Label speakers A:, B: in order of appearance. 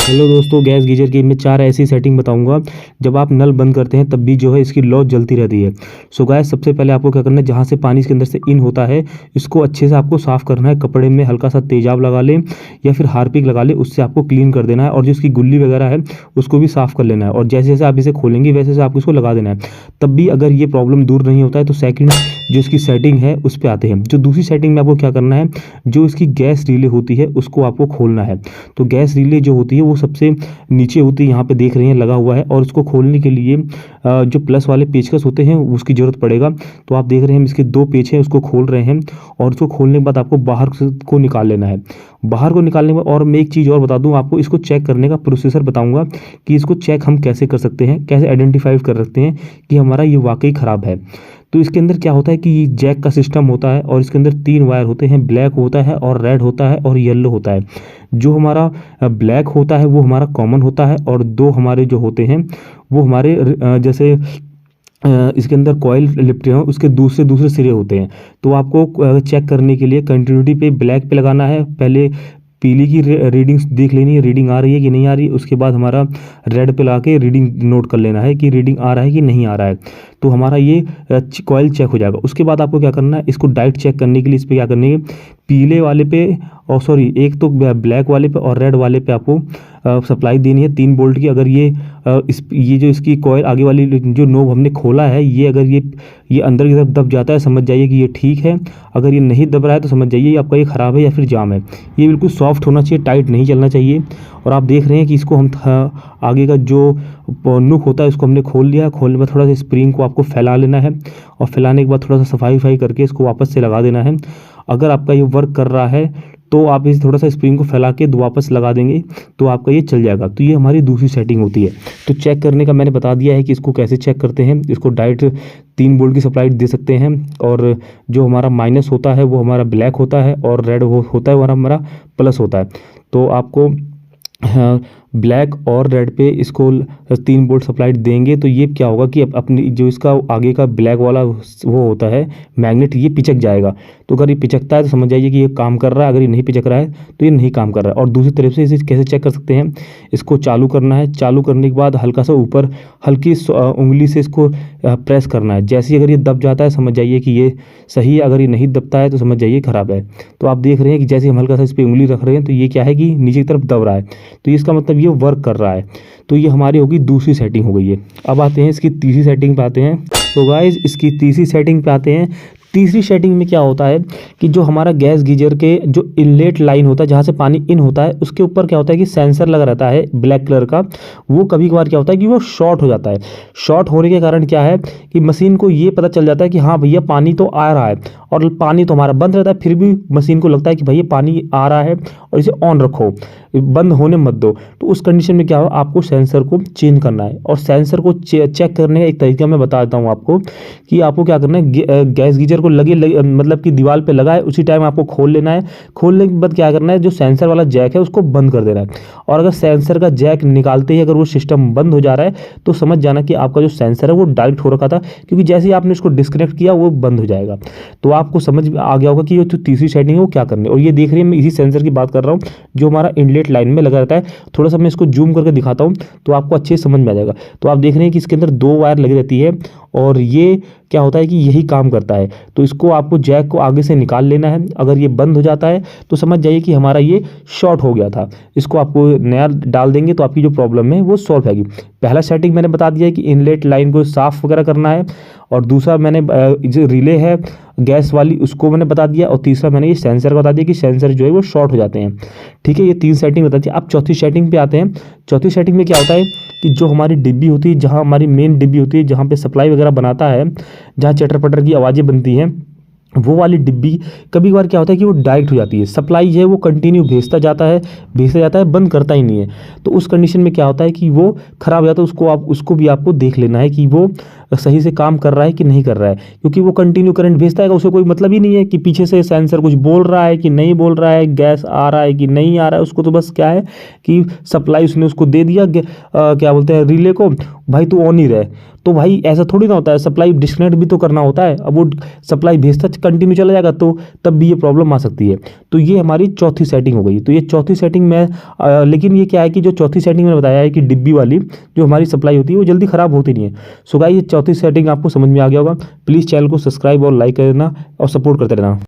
A: Hello दोस्तों, gas geyser की मैं 4 ऐसी सेटिंग बताऊंगा जब आप नल बंद करते हैं तब भी जो है इसकी लौ जलती रहती है। सो गैस, सबसे पहले आपको क्या करना है, जहाँ से पानी इसके अंदर से इन होता है इसको अच्छे से आपको साफ़ करना है। कपड़े में हल्का सा तेजाब लगा लें या फिर हार्पिक लगा लें, उससे आपको क्लीन कर देना है। और जो इसकी गुल्ली वगैरह है उसको भी साफ़ कर लेना है। और जैसे जैसे आप इसे खोलेंगे वैसे वैसे आपको इसको लगा देना है। तब भी अगर ये प्रॉब्लम दूर नहीं होता है तो सेकंड जो इसकी सेटिंग है उस पर आते हैं। जो दूसरी सेटिंग में आपको क्या करना है, जो इसकी गैस रिले होती है उसको आपको खोलना है। तो गैस रिले जो होती है वो सबसे नीचे होती है, यहाँ पे देख रहे हैं लगा हुआ है। और इसको खोलने के लिए जो प्लस वाले पेचकस होते हैं उसकी ज़रूरत पड़ेगा। तो आप देख रहे हैं इसके 2 पेच हैं, उसको खोल रहे हैं। और उसको खोलने के बाद आपको बाहर को निकाल लेना है। बाहर को निकालने के बाद और मैं एक चीज़ और बता दूं आपको, इसको चेक करने का प्रोसेसर बताऊंगा कि इसको चेक हम कैसे कर सकते हैं, कैसे आइडेंटिफाई कर सकते हैं कि हमारा ये वाकई ख़राब है। तो इसके अंदर क्या होता है कि ये जैक का सिस्टम होता है और इसके अंदर 3 वायर होते हैं, ब्लैक होता है और रेड होता है और येलो होता है। जो हमारा ब्लैक होता है वो हमारा कॉमन होता है, और 2 हमारे जो होते हैं वो हमारे जैसे इसके अंदर कॉइल लिपटे हों उसके दूसरे दूसरे सिरे होते हैं। तो आपको चेक करने के लिए कंटिन्यूटी पे ब्लैक पे लगाना है। पहले पीली की रीडिंग्स देख लेनी है, रीडिंग आ रही है कि नहीं आ रही। उसके बाद हमारा रेड पे ला के रीडिंग नोट कर लेना है कि रीडिंग आ रहा है कि नहीं आ रहा है। तो हमारा ये कॉइल चेक हो जाएगा। उसके बाद आपको क्या करना है, इसको डाइट चेक करने के लिए इस पर क्या करनी है, पीले वाले पे और सॉरी एक तो ब्लैक वाले पे और रेड वाले पे आपको सप्लाई देनी है 3 वोल्ट की। अगर ये जो इसकी कॉइल आगे वाली जो नोब हमने खोला है ये अगर ये अंदर की तरफ दब जाता है समझ जाइए कि ये ठीक है। अगर ये नहीं दब रहा है तो समझ जाइए आपका ये ख़राब है या फिर जाम है। ये बिल्कुल सॉफ्ट होना चाहिए, टाइट नहीं चलना चाहिए। और आप देख रहे हैं कि इसको हम आगे का जो नुक होता है उसको हमने खोल लिया। खोलने में थोड़ा सा स्प्रिंग को आपको फैला लेना है और फैलाने के बाद थोड़ा सा सफाई करके इसको वापस से लगा देना है। अगर आपका ये वर्क कर रहा है तो आप इस थोड़ा सा स्प्रिंग को फैला के वापस लगा देंगे तो आपका ये चल जाएगा। तो ये हमारी दूसरी सेटिंग होती है। तो चेक करने का मैंने बता दिया है कि इसको कैसे चेक करते हैं। इसको डायरेक्ट 3 वोल्ट की सप्लाई दे सकते हैं, और जो हमारा माइनस होता है वो हमारा ब्लैक होता है और रेड वो होता है और हमारा प्लस होता है। तो आपको ब्लैक और रेड पे इसको 3 वोल्ट सप्लाई देंगे तो ये क्या होगा कि अपनी जो इसका आगे का ब्लैक वाला वो होता है मैग्नेट, ये पिचक जाएगा। तो अगर ये पिचकता है तो समझ जाइए कि ये काम कर रहा है। अगर ये नहीं पिचक रहा है तो ये नहीं काम कर रहा है। और दूसरी तरफ से इसे कैसे चेक कर सकते हैं, इसको चालू करना है। चालू करने के बाद हल्का सा ऊपर हल्की उंगली से इसको प्रेस करना है। जैसे ही अगर ये दब जाता है समझ जाइए कि ये सही है, अगर ये नहीं दबता है तो समझ जाइए ख़राब है। तो आप देख रहे हैं कि जैसे हम हल्का सा इस पर उंगली रख रहे हैं तो ये क्या है कि नीचे की तरफ दब रहा है। तो इसका मतलब ये वर्क कर रहा है। तो ये हमारी होगी दूसरी सेटिंग हो गई है। अब आते हैं इसकी तीसरी सेटिंग पे आते हैं। तो गाइस, इसकी तीसरी सेटिंग पे आते हैं। तीसरी सेटिंग में क्या होता है कि जो हमारा गैस गीजर के जो इनलेट लाइन होता है जहाँ से पानी इन होता है उसके ऊपर क्या होता है कि सेंसर लगा रहता है ब्लैक कलर का। वो कभी कभार क्या होता है कि वो शॉर्ट हो जाता है। शॉर्ट होने के कारण क्या है कि मशीन को ये पता चल जाता है कि हाँ भैया पानी तो आ रहा है, और पानी तो हमारा बंद रहता है, फिर भी मशीन को लगता है कि भैया पानी आ रहा है और इसे ऑन रखो, बंद होने मत दो। तो उस कंडीशन में क्या हो, आपको सेंसर को चेंज करना है। और सेंसर को चेक करने का एक तरीका मैं बता देता हूँ आपको कि आपको क्या करना है, गैस गीजर को लगे मतलब कि दीवार पे लगा है उसी टाइम आपको खोल लेना है। खोलने के बाद क्या करना है, जो सेंसर वाला जैक है उसको बंद कर देना है। और अगर सेंसर का जैक निकालते ही अगर वो सिस्टम बंद हो जा रहा है तो समझ जाना कि आपका जो सेंसर है वो डायरेक्ट हो रखा था, क्योंकि जैसे ही आपने उसको डिस्कनेक्ट किया वो बंद हो जाएगा। तो आपको समझ आ गया होगा कि ये जो तीसरी सेटिंग है वो क्या करनी है। और ये देख रही है मैं इसी सेंसर की बात कर रहा हूँ जो हमारा इनलेट लाइन में लगा रहता है। थोड़ा सा मैं इसको जूम करके दिखाता हूँ तो आपको अच्छे से समझ में आ जाएगा। तो आप देख रहे हैं कि इसके अंदर 2 वायर लगी रहती है और ये क्या होता है कि यही काम करता है। तो इसको आपको जैक को आगे से निकाल लेना है। अगर ये बंद हो जाता है तो समझ जाइए कि हमारा ये शॉर्ट हो गया था। इसको आपको नया डाल देंगे तो आपकी जो प्रॉब्लम है वो सॉल्व होगी। पहला सेटिंग मैंने बता दिया है कि इनलेट लाइन को साफ वगैरह करना है, और दूसरा मैंने जो रिले है गैस वाली उसको मैंने बता दिया, और तीसरा मैंने ये सेंसर बता दिया कि सेंसर जो है वो शॉर्ट हो जाते हैं। ठीक है, ये 3 सेटिंग बता दी। अब चौथी सेटिंग पे आते हैं। चौथी सेटिंग में क्या होता है कि जो हमारी डिब्बी होती है, जहाँ हमारी मेन डिब्बी होती है जहाँ पे सप्लाई वगैरह बनाता है, जहाँ चटर पटर की आवाज़ें बनती हैं, वो वाली डिब्बी कभी कभार क्या होता है कि वो डायरेक्ट हो जाती है। सप्लाई जो है वो कंटिन्यू भेजता जाता है, बंद करता ही नहीं है। तो उस कंडीशन में क्या होता है कि वो ख़राब हो जाता है। उसको भी आपको देख लेना है कि वो सही से काम कर रहा है कि नहीं कर रहा है, क्योंकि वो कंटिन्यू करंट भेजता है, उसे कोई मतलब ही नहीं है कि पीछे से सेंसर कुछ बोल रहा है कि नहीं बोल रहा है, गैस आ रहा है कि नहीं आ रहा है। उसको तो बस क्या है कि सप्लाई उसने उसको दे दिया, क्या बोलते हैं, रिले को, भाई तू ऑन ही रहे। तो भाई ऐसा थोड़ी ना होता है, सप्लाई डिस्कनेक्ट भी तो करना होता है। अब वो सप्लाई भेजता कंटिन्यू चला जाएगा तो तब भी ये प्रॉब्लम आ सकती है। तो ये हमारी चौथी सेटिंग हो गई। तो ये चौथी सेटिंग में लेकिन ये क्या है कि जो चौथी सेटिंग मैंने बताया है कि डिब्बी वाली जो हमारी सप्लाई होती है वो जल्दी ख़राब होती नहीं है। सो गाइस ये चौथी सेटिंग आपको समझ में आ गया होगा। प्लीज़ चैनल को सब्सक्राइब और लाइक कर देना और सपोर्ट करते रहना।